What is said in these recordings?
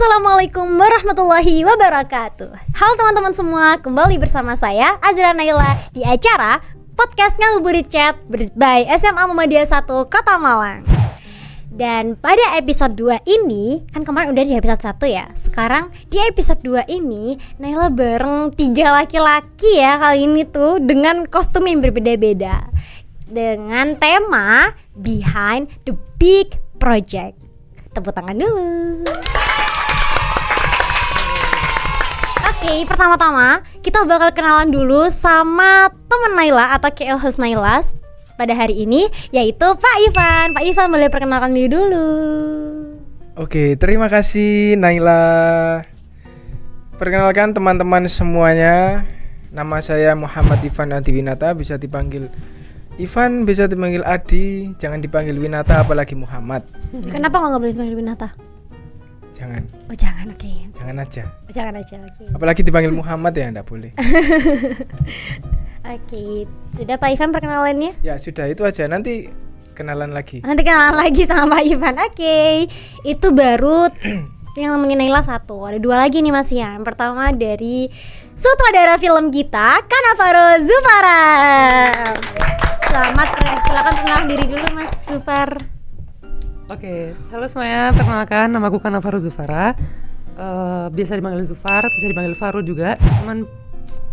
Assalamualaikum warahmatullahi wabarakatuh. Halo teman-teman semua, kembali bersama saya Azra Naila di acara Podcast Ngabuburit Chat by SMA Muhammadiyah 1 Kota Malang. Dan pada episode 2 ini, kan kemarin udah di episode 1 ya. Sekarang di episode 2 ini Naila bareng 3 laki-laki ya kali ini tuh, dengan kostum yang berbeda-beda, dengan tema Behind the Big Project. Tepuk tangan dulu. Oke, pertama-tama kita bakal kenalan dulu sama teman Naila atau KL host Naila pada hari ini, yaitu Pak Ivan. Pak Ivan boleh perkenalkan diri dulu. Oke, terima kasih Naila. Perkenalkan teman-teman semuanya, nama saya Muhammad Ivan Adiwinata, bisa dipanggil Ivan, bisa dipanggil Adi, jangan dipanggil Winata apalagi Muhammad. Kenapa nggak boleh dipanggil Winata? Jangan. Oh jangan, oke. Jangan aja. Oh, jangan aja, oke. Apalagi dipanggil Muhammad ya enggak boleh. Oke, sudah Pak Ivan perkenalannya? Ya sudah, itu aja, nanti kenalan lagi. Nanti kenalan lagi sama Pak Ivan. Oke, itu baru yang namanya Naila 1. Ada 2 lagi nih Mas ya. Yang pertama dari sutradara film kita, Kanavaro Zufara. Selamat, silakan perkenalan diri dulu Mas Zufar. Oke, halo semuanya, perkenalkan namaku Kanavaro Zufara. Biasa dipanggil Zufar, bisa dipanggil Faro juga, cuman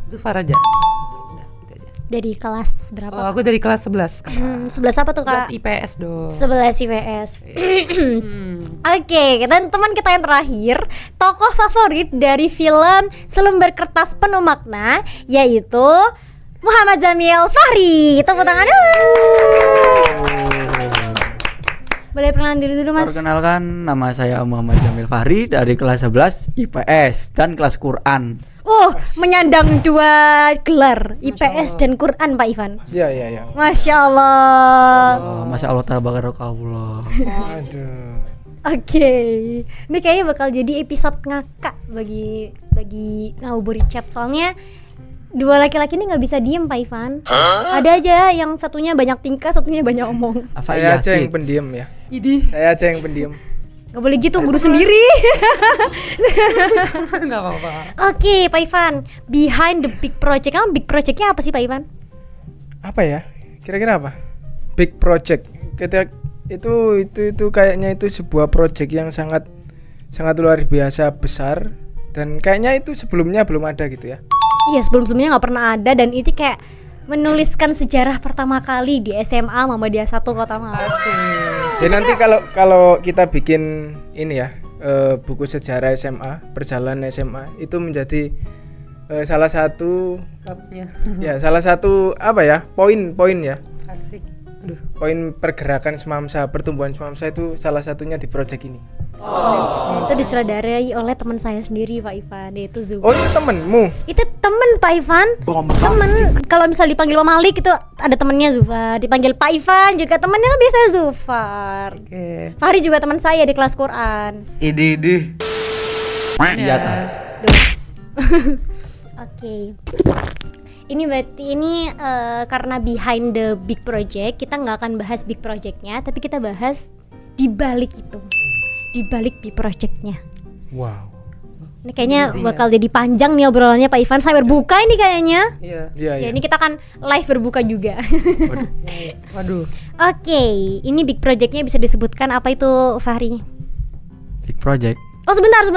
Zufar aja. Udah, gitu aja. Dari kelas berapa? Oh, aku dari kelas 11 Kak. 11 apa tuh Kak? 11 IPS dong. 11 IPS. Oke, dan teman kita yang terakhir, tokoh favorit dari film Selembar Kertas Penuh Makna, yaitu Muhammad Jamil Fahri. Tepuk tangan dulu. Boleh perkenalan diri dulu Mas. Perkenalkan, nama saya Muhammad Jamil Fahri dari kelas 11 IPS dan kelas Quran. Menyandang 2 gelar, IPS dan Quran Pak Ivan. Ya. Masya Allah. Masya Allah tabarakallah. Aduh. Oke, ini kayaknya bakal jadi episode ngakak bagi Ngabuburit Chat, soalnya 2 laki-laki ini nggak bisa diem Pak Ivan. Ada aja yang satunya banyak tingkah, satunya banyak omong. Saya aja yang pendiam ya. Saya aja yang pendiam. Gak boleh gitu, guru sendiri. Nggak apa-apa. Oke, Pak Ivan, behind the big project. Kamu big projectnya apa sih Pak Ivan? Apa ya? Kira-kira apa? Big project. Itu kayaknya itu sebuah project yang sangat luar biasa besar, dan kayaknya itu sebelumnya belum ada gitu ya. Iya, sebelum-sebelumnya nggak pernah ada, dan itu kayak menuliskan sejarah pertama kali di SMA Muhammadiyah 1 Kota Malang. Jadi nanti kalau kita bikin ini ya, buku sejarah SMA, perjalanan SMA, itu menjadi salah satu Babnya. ya, salah satu apa ya, poin ya. Asik. Aduh. Poin pergerakan Semamsa, pertumbuhan Semamsa itu salah satunya di project ini. Dan itu disutradarai oleh teman saya sendiri Pak Ivan, yaitu Zufar. Oh, itu temenmu? Itu temen Pak Ivan. Temen. Kalau misal dipanggil Pak Malik itu ada temennya Zufar. Dipanggil Pak Ivan juga temennya kan biasanya Zufar. Oke. Fahri juga teman saya di kelas Quran. Idih. Iya kan. Oke. Ini berarti karena behind the big project, kita nggak akan bahas big projectnya, tapi kita bahas di balik itu, di balik big projectnya. Wow. Ini kayaknya bakal jadi panjang nih obrolannya Pak Ivan. Saya berbuka ini kayaknya. Iya. Ya, ini kita kan live berbuka juga. Waduh. Oke, ini big projectnya bisa disebutkan apa itu Fahri? Big project. Oh sebentar.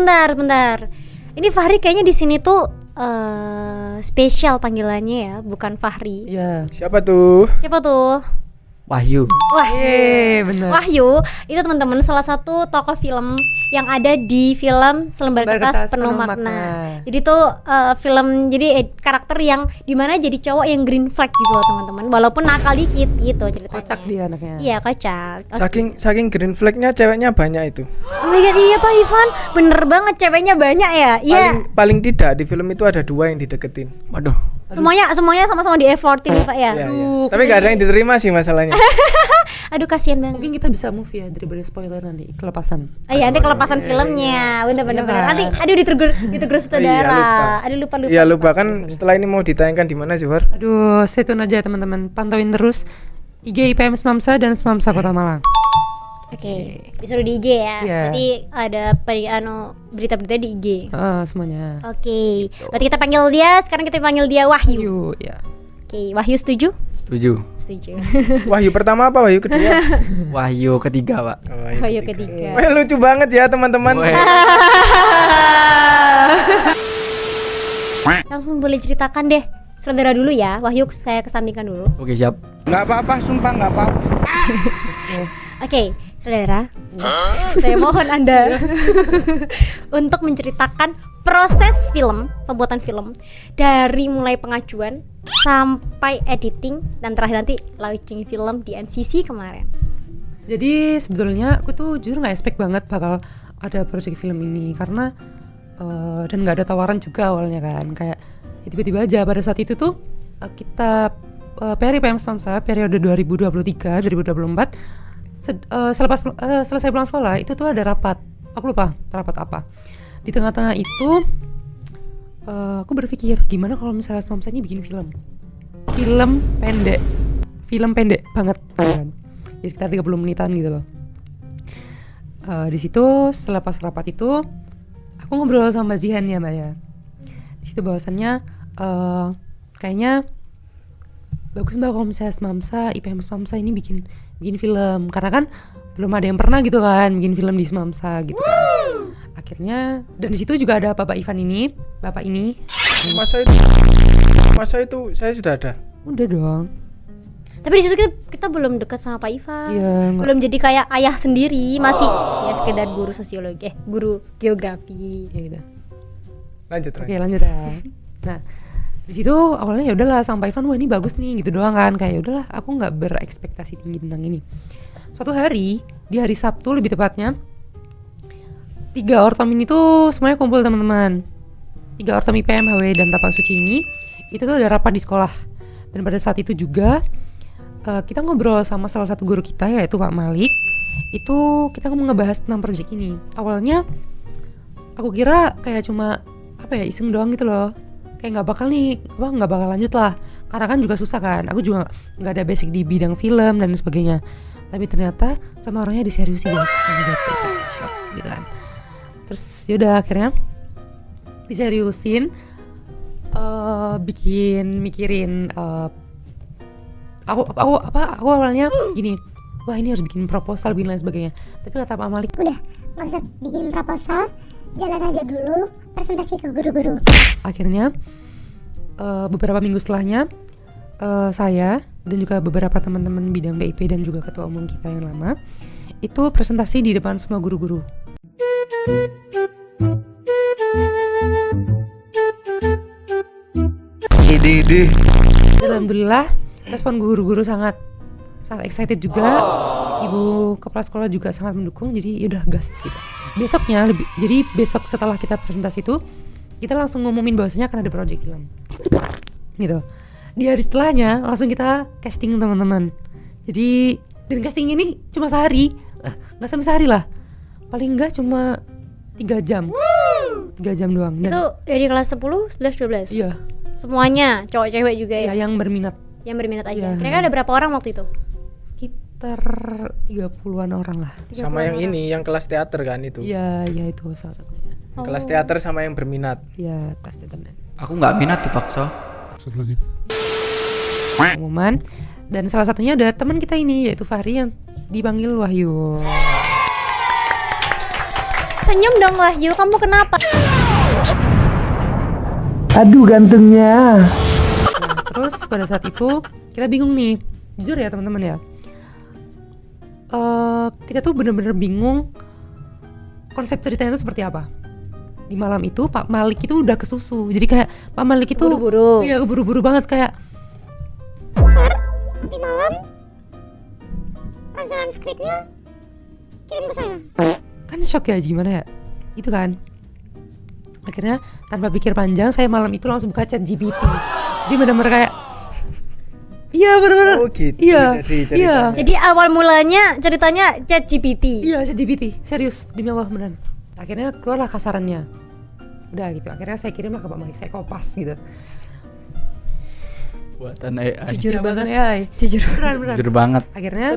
Ini Fahri kayaknya di sini tuh spesial panggilannya ya, bukan Fahri. Iya. Siapa tuh? Siapa tuh? Wahyu. Bener. Wahyu itu teman-teman salah satu tokoh film yang ada di film Selembar Kertas Penuh Makna. Jadi tuh karakter yang dimana jadi cowok yang green flag gitu loh teman-teman, walaupun nakal dikit gitu ceritanya. Kocak dia anaknya. Iya kocak. Saking green flag-nya ceweknya banyak itu. Oh my god, iya Pak Ivan, bener banget ceweknya banyak ya. Iya. Paling tidak di film itu ada 2 yang dideketin. Waduh. Semuanya sama-sama di effortin nih Pak ya. Iya. Tapi nggak ada yang diterima sih masalahnya. Aduh kasihan banget. Mungkin kita bisa move ya daripada spoiler nanti kelepasan. Iya, nanti kelepasan filmnya. Bener. Nanti aduh ditegur saudara. Aduh lupa. Iya lupa kan, setelah ini mau ditayangkan di mana sih, War? Aduh, stay tune aja teman-teman. Pantauin terus IG IPM Semamsa dan Semamsa Kota Malang. Oke, disuruh di IG ya. Iya. Nanti ada berita-berita di IG. Semuanya. Oke, berarti kita panggil dia. Sekarang kita panggil dia Wahyu. Yuk, ya. Oke, Wahyu setuju? Setuju. Setuju. Wahyu pertama apa Wahyu kedua? Wahyu ketiga, Pak. Wahyu ketiga. Wah, lucu banget ya teman-teman. Weh. Langsung boleh ceritakan deh. Saudara dulu ya, Wahyu saya kesampingkan dulu. Oke, siap. Nggak apa-apa, sumpah nggak apa-apa. Oke, saudara, saya mohon Anda untuk menceritakan proses film, pembuatan film dari mulai pengajuan sampai editing dan terakhir nanti launching film di MCC kemarin. Jadi sebetulnya aku tuh jujur nggak expect banget bakal ada project film ini karena dan nggak ada tawaran juga awalnya kan, kayak ya tiba-tiba aja pada saat itu tuh kita PRI Samsa periode 2023-2024 selesai pulang sekolah itu tuh ada rapat, aku lupa rapat apa. Di tengah-tengah itu aku berpikir gimana kalau misalnya Samsa ini bikin film pendek banget kan, ya sekitar 30 menitan gitu loh. Di situ setelah pas rapat itu aku ngobrol sama Zihan ya Mbak ya. Di situ bahwasannya kayaknya bagus Mbak kalau misalnya Semamsa, IPM Semamsa ini bikin film, karena kan belum ada yang pernah gitu kan bikin film di Semamsa gitu kan. Akhirnya dan di situ juga ada bapak ini. Masa itu saya sudah ada. Udah dong. Tapi di situ kita belum dekat sama Pak Ivan. Iya, belum jadi kayak ayah sendiri, masih ya sekedar guru sosiologi, guru geografi. Ya gitu. Lanjut. Oke, lanjut ya. Nah, di situ awalnya ya udahlah sama Pak Ivan, wah ini bagus nih gitu doang kan, kayak ya udahlah aku nggak berekspektasi tinggi tentang ini. Suatu hari di hari Sabtu lebih tepatnya 3 ortom ini tuh semuanya kumpul teman-teman. 3 ortom IPM, HW dan Tapak Suci ini itu tuh ada rapat di sekolah. Dan pada saat itu juga kita ngobrol sama salah satu guru kita yaitu Pak Malik. Itu kita mau ngebahas tentang project ini. Awalnya aku kira kayak cuma iseng doang gitu loh, kayak nggak bakal lanjut lah, karena kan juga susah kan, aku juga nggak ada basic di bidang film dan sebagainya. Tapi ternyata sama orangnya diseriusin guys, shock gitu kan. Terus yaudah akhirnya diseriusin, mikirin aku awalnya gini, wah ini harus bikin proposal bikin lain sebagainya. Tapi kata Pak Malik, udah nggak usah bikin proposal, jalan aja dulu presentasi ke guru-guru. Akhirnya beberapa minggu setelahnya saya dan juga beberapa teman-teman bidang BIP dan juga ketua umum kita yang lama itu presentasi di depan semua guru-guru. Alhamdulillah respon guru-guru sangat excited juga. Ibu kepala sekolah juga sangat mendukung, jadi yaudah gas gitu. Jadi besok setelah kita presentasi itu kita langsung ngumumin bahwasanya akan ada project film gitu. Di hari setelahnya langsung kita casting teman-teman. Jadi dan casting ini cuma sehari, nggak sampai sehari lah, paling nggak cuma 3 jam. 3 jam doang. Dan Itu dari kelas 10, 11, 12. iya, Semuanya cowok cewek juga ya. yang berminat Yang berminat aja. Iya. Kira-kira ada berapa orang waktu itu? sekitar 30-an orang lah. Sama yang ini, yang kelas teater kan itu. Iya, itu salah satunya. Kelas teater sama yang berminat. Iya, kelas teater Aku nggak minat dipaksa. pengumuman. Dan salah satunya ada teman kita ini yaitu Fahri yang dipanggil Wahyu. Senyum dong Wahyu, kamu kenapa? Aduh gantengnya. Nah, terus pada saat itu kita bingung nih, jujur ya teman-teman ya. Kita tuh bener-bener bingung konsep ceritanya itu seperti apa. Di malam itu Pak Malik itu udah kesusu. Jadi kayak Pak Malik itu Buru-buru. Iya, buru-buru banget kayak Nanti malam rancangan skripnya kirim ke saya. kan shock ya gimana ya. Itu kan. Akhirnya tanpa pikir panjang saya malam itu langsung buka ChatGPT. Dia bener-bener kayak iya bener-bener. Oh gitu. Iya. Jadi ceritanya. Iya. Jadi awal mulanya ceritanya ChatGPT. Iya, ChatGPT. Serius, demi Allah beneran. Akhirnya keluarlah kasarannya. Udah gitu. Akhirnya saya kirimlah ke Pak Malik, saya kopas gitu. Buatan AI. Jujur Ya, banget. bahkan AI. Jujur. Beneran. Jujur banget. Akhirnya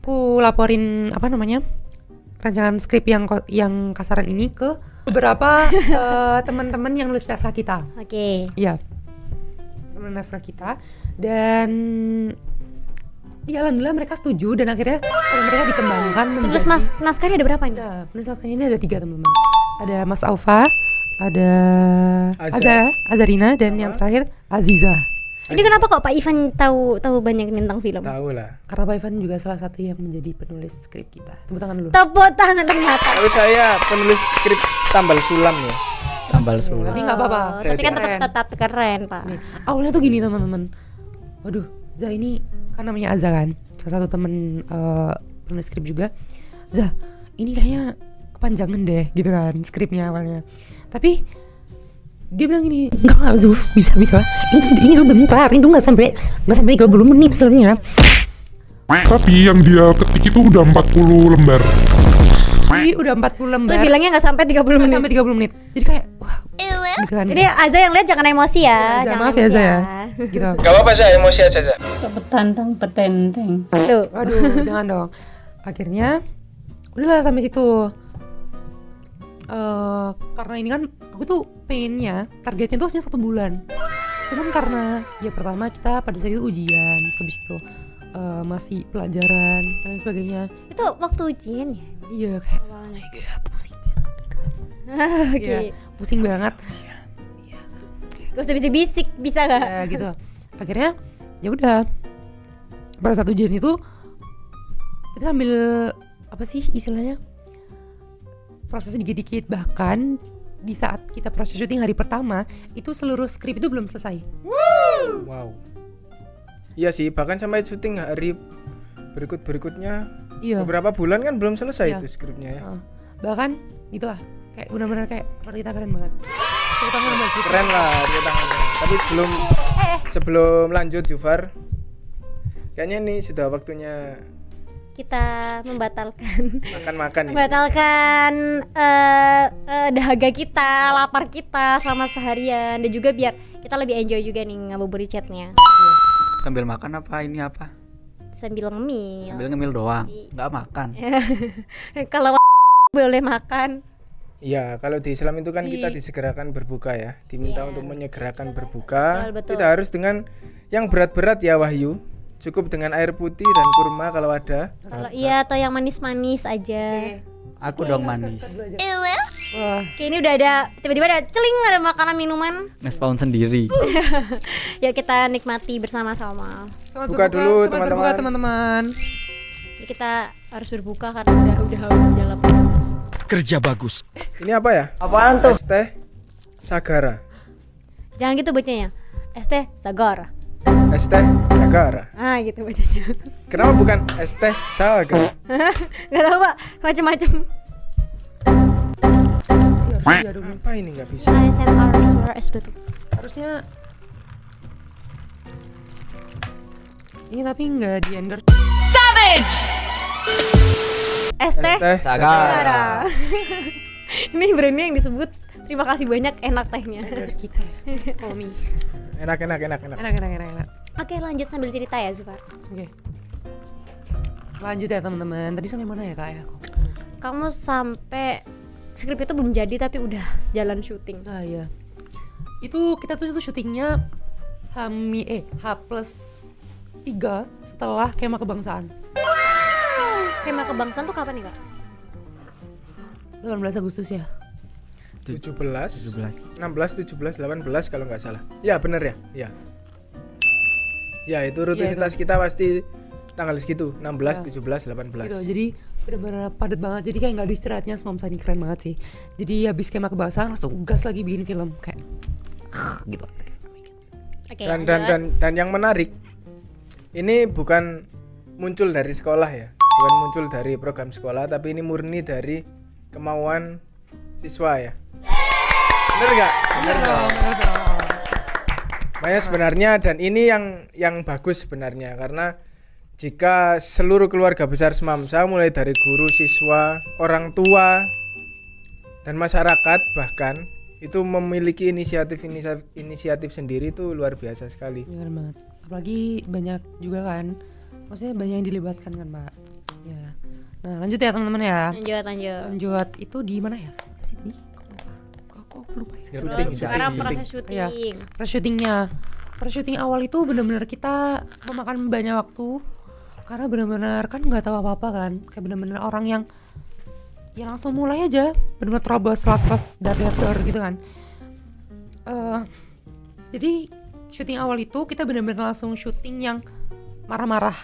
aku laporin apa namanya rancangan skrip yang kasaran ini ke beberapa teman-teman yang nulis naskah kita. Oke. Iya, teman naskah kita, dan ya alhamdulillah mereka setuju dan akhirnya mereka dikembangkan Penulis naskahnya ada berapa ini? Nah, penulis naskahnya ini ada 3 teman-teman. Ada Mas Aufa, ada Azarina, dan yang terakhir Aziza. Ini kenapa kok Pak Ivan tahu banyak tentang film? Tahu lah. Karena Pak Ivan juga salah satu yang menjadi penulis skrip kita. Tepuk tangan dulu. Tepuk tangan ternyata. Kalau saya penulis skrip tambal sulam ya. Tambal sulam. Tapi nggak apa-apa. Tapi kan Keren. tetap keren, Pak. Nih, awalnya tuh gini teman-teman. Waduh, Zah ini kan namanya Azza kan, salah satu temen penulis skrip juga. Zah, ini kayaknya kepanjangan deh gitu kan skripnya awalnya. Tapi dia bilang gini, enggak Zuf, bisa. Ini tuh bentar, itu nggak sampai 30 menit filmnya. Tapi yang dia ketik itu udah 40 lembar. Jadi udah 40 lembar. Lu bilangnya nggak sampai 30 nggak menit. sampai 30 menit. Jadi kayak wah, gitu kan. Jadi Aza yang lihat jangan emosi ya. Azza, Jangan maaf ya emosi Zah ya. Gitu. Gak apa-apa saya emosi aja. Petantang petenteng. Aduh. Waduh, jangan dong. Akhirnya udahlah sampai situ. Karena ini kan aku tuh pengennya targetnya tuh harusnya 1 bulan. Cuman karena ya pertama kita pada saat itu ujian, habis itu masih pelajaran dan lain sebagainya. Itu waktu ujian ya? Iya kayak oh my god, pusing banget. Oke. Iya, pusing banget. Gak usah bisik-bisik, bisa gak? Ya gitu. Akhirnya ya udah. Pada saat ujian itu kita sambil apa sih istilahnya? Prosesnya dikit-dikit, bahkan di saat kita proses syuting hari pertama itu seluruh skrip itu belum selesai. Wow. Iya sih, bahkan sampai syuting hari berikutnya Iya. beberapa bulan kan belum selesai Iya. itu skripnya ya. Bahkan gitulah, kayak benar-benar kayak kita keren banget. Tepuk tangan buat kita. Keren lah dia tangannya. Tapi sebelum lanjut Jufar, kayaknya ini sudah waktunya Kita membatalkan makan-makan ini. membatalkan dahaga kita, lapar kita selama seharian, dan juga biar kita lebih enjoy juga nih ngabuburit chatnya Sambil makan apa ini apa? sambil ngemil. Sambil ngemil doang, nggak makan. Kalau boleh makan. Iya, kalau di Islam itu kan kita disegerakan berbuka ya. Diminta Iya. untuk menyegerakan berbuka. Betul. Tidak harus dengan yang berat-berat ya Wahyu. Cukup dengan air putih dan kurma kalau ada. Kalau iya atau yang manis-manis aja. Aku dong manis. Wah, Oke, ini udah ada tiba-tiba ada celing, ada makanan minuman. Ngespawn sendiri. Yuk kita nikmati bersama-sama. selamat Buka dulu, selamat teman-teman. berbuka, teman-teman. Ini kita harus berbuka karena udah haus dalam. Kerja bagus. Ini apa ya? Apaan tuh? Es teh Sagara. Jangan gitu bacanya. Es teh Sagara. Es teh Sagara. Ah, gitu bacanya. Kenapa bukan es teh Sagara? Gak tahu, Pak. Macem-macem. Iya, aduh. Apa ini nggak bisa? ASMR suara es batu. Harusnya ini tapi nggak di endorse. Es teh Teh Sagara. Ini brandnya yang disebut. Terima kasih banyak, enak tehnya. Endorse kita ya. Call me. Enak. Enak. Oke, lanjut sambil cerita ya, Zufar. Oke. Lanjut ya teman-teman. Tadi sampai mana ya kak ya? Kamu sampai skrip itu belum jadi tapi udah jalan syuting. Nah ya. Itu kita tuh syutingnya H+3 setelah kemah kebangsaan. Kemah kebangsaan tuh kapan nih, Kak? 18 Agustus ya. 17, 17. 16, 17, 18 kalau nggak salah. Ya bener ya. Ya. Ya itu rutinitas kita pasti tanggal segitu 16, 17, 18. Gitu. Jadi benar-benar padat banget. Jadi kayak nggak ada istirahatnya. Semua ini keren banget sih. Jadi habis kemah kebangsaan langsung gas lagi bikin film kayak gitu. Oke. Dan yang menarik, ini bukan muncul dari sekolah ya, bukan muncul dari program sekolah, tapi ini murni dari kemauan siswa ya. Bener nggak? Bener dong. Makanya sebenarnya, dan ini yang bagus sebenarnya, karena jika seluruh keluarga besar Semamsa mulai dari guru, siswa, orang tua, dan masyarakat bahkan itu memiliki inisiatif sendiri, itu luar biasa sekali. Keren banget. Apalagi banyak juga kan. Maksudnya banyak yang dilibatkan kan, Pak. Nah lanjut ya teman-teman ya. Lanjut. Itu di mana ya? Apa sih tadi? Kok lupa sih. Syuting, Terus sekarang syuting. proses syuting. Iya. Proses syuting awal itu benar-benar kita memakan banyak waktu karena benar-benar kan nggak tahu apa-apa kan, kayak benar-benar orang yang ya langsung mulai aja, benar-benar terobos las dar gitu kan. Jadi syuting awal itu kita benar-benar langsung syuting yang marah-marah.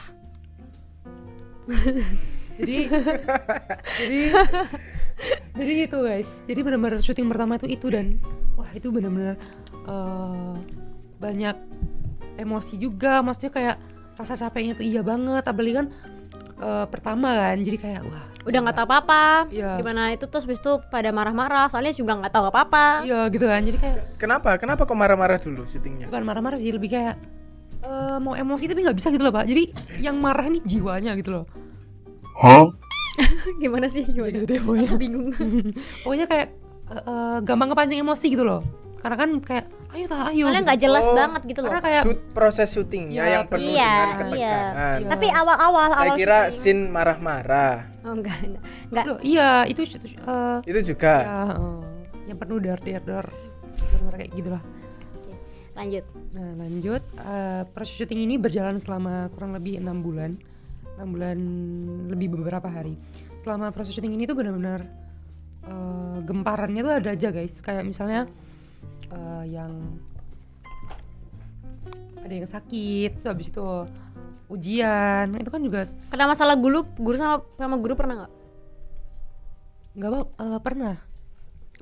jadi gitu guys. Jadi benar-benar syuting pertama itu dan wah itu benar-benar banyak emosi juga, maksudnya kayak rasa capeknya tuh iya banget, apalagi kan pertama kan, jadi kayak wah Udah nggak tahu apa-apa. Iya. Gimana itu terus habis itu pada marah-marah soalnya juga nggak tahu apa-apa. iya gitu kan, jadi kayak Kenapa kok marah-marah dulu syutingnya? bukan marah-marah sih, lebih kayak mau emosi tapi nggak bisa gitu loh Pak. Jadi yang marah nih jiwanya gitu loh. Gimana sih? Gimana? Gitu deh pokoknya. Aku bingung. Pokoknya kayak gampang kepancing emosi gitu loh. Karena kan kayak ayo Soalnya gitu. nggak jelas banget gitu loh. Karena kayak Proses syutingnya Iya, yang penuh iya, dengan iya. ketegangan. Tapi awal Saya kira syuting. scene marah-marah. Oh enggak. loh, iya itu Itu juga. ya, yang penuh dar benar kayak gitulah. Lanjut. Nah lanjut, proses syuting ini berjalan selama kurang lebih 6 bulan lebih beberapa hari. Selama proses syuting ini tuh benar-benar gemparannya tuh ada aja guys. Kayak misalnya yang ada yang sakit, terus habis itu ujian, itu kan juga Kena masalah guru sama guru pernah nggak? pernah.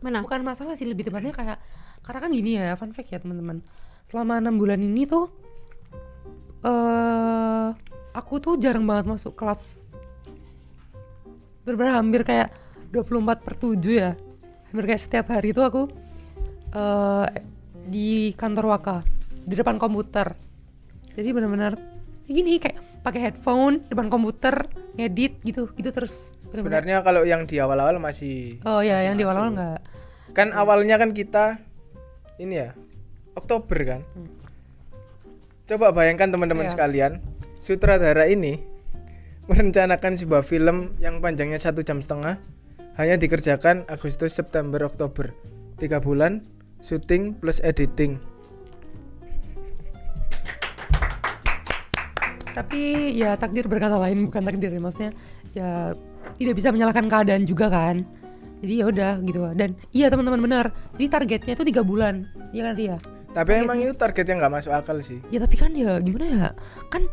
Mana? Bukan masalah sih, lebih tepatnya kayak karena kan gini ya, fun fact ya teman-teman. Selama 6 bulan ini tuh aku tuh jarang banget masuk kelas. Bener-bener hampir kayak 24/7 ya. Hampir kayak setiap hari tuh aku di kantor Waka, di depan komputer. Jadi benar-benar gini kayak pakai headphone depan komputer ngedit gitu terus. Bener-bener. Sebenarnya kalau yang di awal-awal masih Oh ya, yang di masuk. awal-awal enggak. Kan awalnya kan kita ini ya Oktober kan. Coba bayangkan teman-teman Iya. sekalian, sutradara ini merencanakan sebuah film yang panjangnya 1,5 jam hanya dikerjakan Agustus, September, Oktober, 3 bulan syuting plus editing. Tapi ya takdir berkata lain, bukan takdir ya, maksudnya ya tidak bisa menyalahkan keadaan juga kan. Jadi ya udah gitu. Dan iya teman-teman benar. Jadi targetnya itu 3 bulan. Iya kan Ria? Tapi emang itu target yang nggak masuk akal sih. Ya tapi kan ya gimana ya? Kan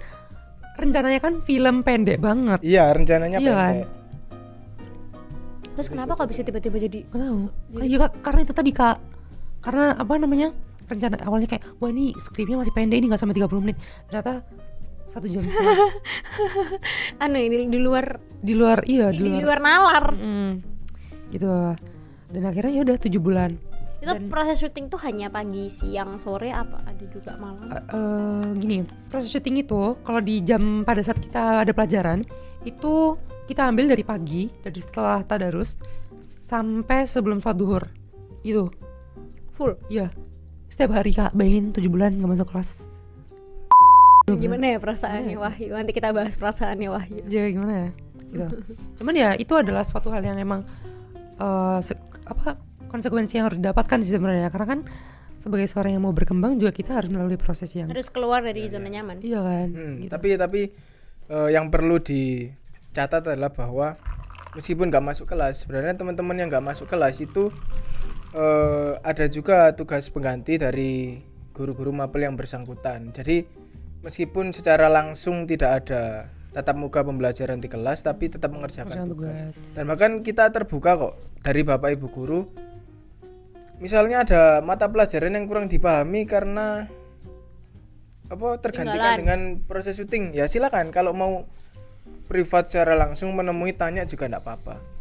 rencananya kan film pendek banget. Iya, rencananya Iya kan? pendek. Terus kenapa kok bisa tiba-tiba jadi Gak tahu. Iya Kak, karena itu tadi Kak. Karena apa namanya? Rencana awalnya kayak wah ini skripnya masih pendek, ini nggak sampai 30 menit. Ternyata 1 jam setengah. ini di luar Di luar iya, di luar nalar. Gitu. Dan akhirnya ya udah 7 bulan. Itu proses syuting tuh hanya pagi, siang, sore apa ada juga malam? Gini, proses syuting itu kalau di jam pada saat kita ada pelajaran itu kita ambil dari pagi, dari setelah tadarus sampai sebelum sholat duhur. Itu Full. iya, setiap hari Kak, bayangin 7 bulan gak masuk kelas. Gimana ya perasaannya Wahyu? Nanti kita bahas perasaannya Wahyu. Ya gimana ya gitu. Cuman ya itu adalah suatu hal yang emang konsekuensi yang harus didapatkan sih sebenarnya, karena kan sebagai seorang yang mau berkembang juga kita harus melalui proses yang Harus keluar dari zona nyaman. iya kan gitu. Tapi yang perlu dicatat adalah bahwa meskipun nggak masuk kelas, sebenarnya teman-teman yang nggak masuk kelas itu ada juga tugas pengganti dari guru-guru mapel yang bersangkutan. Jadi meskipun secara langsung tidak ada tatap muka pembelajaran di kelas, tapi tetap mengerjakan Mengerjakan tugas. tugas. Dan bahkan kita terbuka kok dari bapak ibu guru. Misalnya ada mata pelajaran yang kurang dipahami karena tergantikan Tinggalan. dengan proses syuting, ya silakan. Kalau mau privat secara langsung menemui tanya juga enggak apa-apa.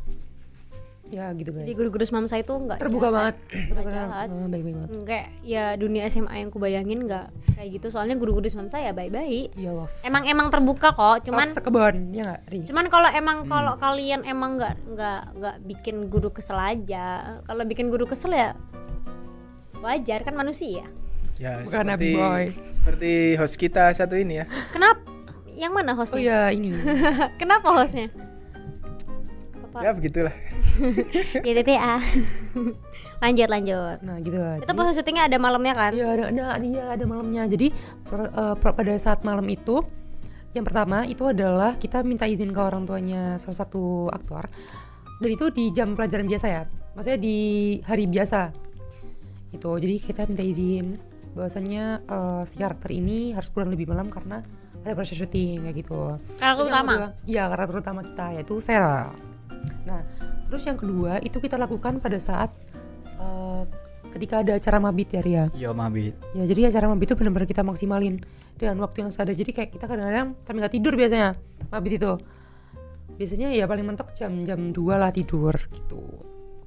Ya gitu guys, Jadi guru-guru semam saya tuh nggak terbuka jahat. banget. Nggak jahat. Baik-baik banget. Kayak ya dunia SMA yang kubayangin nggak kayak gitu. Soalnya guru-guru semam saya baik-baik. Iya love. Emang terbuka kok. Cuman sekebon ya nggak Ri? Cuman kalau kalian emang nggak bikin guru kesel aja. Kalau bikin guru kesel ya wajar kan manusia. Ya Bukan happy boy. seperti host kita satu ini ya. Kenapa? Yang mana Oh hostnya? ya ini. Kenapa hostnya? Ya begitulah. YTTA. lanjut. Nah gitu lah. Itu proses syutingnya ada malamnya kan? Iya ada malamnya. Jadi pada saat malam itu, yang pertama itu adalah kita minta izin ke orang tuanya salah satu aktor. Dan itu di jam pelajaran biasa ya, maksudnya di hari biasa. Itu jadi kita minta izin bahwasannya si karakter ini harus pulang lebih malam karena ada proses syuting kayak gitu. Karakter utama? Iya, karakter utama kita yaitu Sarah. Nah, terus yang kedua itu kita lakukan pada saat ketika ada acara mabit ya Ria. Iya mabit. Ya jadi acara mabit itu benar-benar kita maksimalin dengan waktu yang seadanya. Jadi kayak kita kadang-kadang kami nggak tidur biasanya mabit itu. Biasanya ya paling mentok jam 2 lah tidur gitu.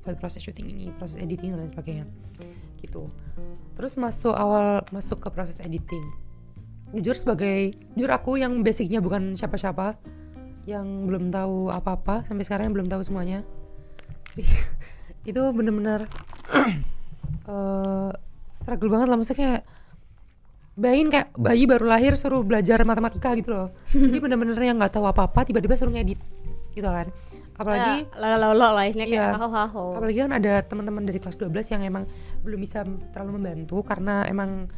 Buat proses syuting ini, proses editing dan sebagainya. Gitu. Terus masuk ke proses editing. Jujur aku yang basicnya bukan siapa-siapa, yang belum tahu apa-apa sampai sekarang yang belum tahu semuanya. Jadi, itu benar-benar struggle banget lah, maksudnya kayak bayangin kayak bayi baru lahir suruh belajar matematika gitu loh. Jadi benar-benar yang nggak tahu apa-apa tiba-tiba suruh ngedit gitu kan. Apalagi lah istilahnya iya, kayak haho. apalagi kan ada teman-teman dari kelas 12 yang emang belum bisa terlalu membantu karena emang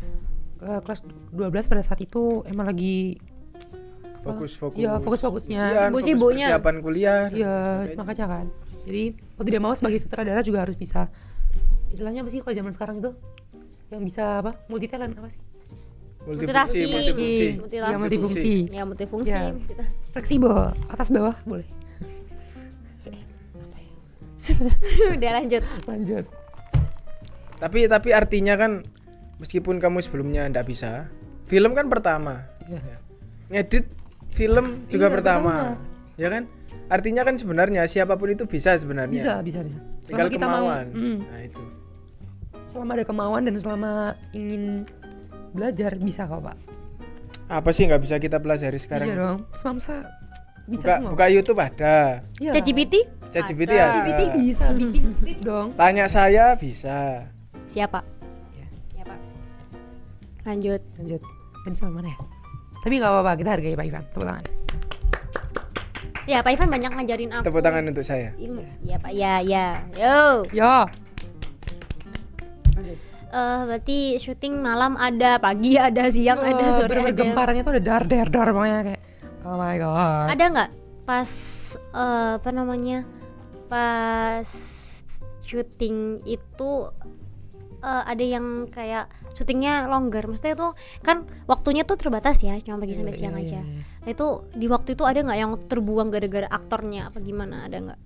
kelas 12 pada saat itu emang lagi Fokus-fokus. ya fokus-fokusnya Ujian, fokus Sibuk-sibuknya. persiapan kuliah. ya makanya kan. Jadi mau tidak mau sebagai sutradara juga harus bisa, istilahnya apa sih kalau zaman sekarang itu yang bisa apa, multi talent apa sih, Multifungsi. ya multifungsi, Ya multifungsi. Ya. Fleksibel atas bawah boleh. Udah lanjut. Tapi artinya kan meskipun kamu sebelumnya ndak bisa, film kan pertama. Iya. Ya. Ngedit film juga Iya, pertama. Ya kan? Artinya kan sebenarnya siapapun itu bisa sebenarnya. Bisa. Tinggal Selama kita kemauan. mau, Nah, itu. selama ada kemauan dan selama ingin belajar bisa kok Pak. Apa sih nggak bisa kita pelajari sekarang? Iya itu? dong, semamsa bisa semua. Buka YouTube ada. Iya. ChatGPT? ChatGPT Ada. ada. ChatGPT bisa bikin skrip dong. Tanya saya bisa. Siapa? Ya. Siapa? Lanjut. Tadi sampai mana ya? Tapi nggak apa-apa, kita hargai Pak Ivan. Tepuk tangan. Ya Pak Ivan banyak ngajarin aku. Tepuk tangan untuk saya. Ilmu. Iya Pak, ya. Yo. Yo. Berarti syuting malam ada, pagi ada, siang ada, sore bener-bener ada. gemparannya tuh ada dar pokoknya kayak oh my god. Ada nggak pas pas syuting itu ada yang kayak syutingnya longgar, maksudnya tuh kan waktunya tuh terbatas ya, cuma pagi sampai siang aja. Nah itu di waktu itu ada nggak yang terbuang gara-gara aktornya apa gimana, ada nggak?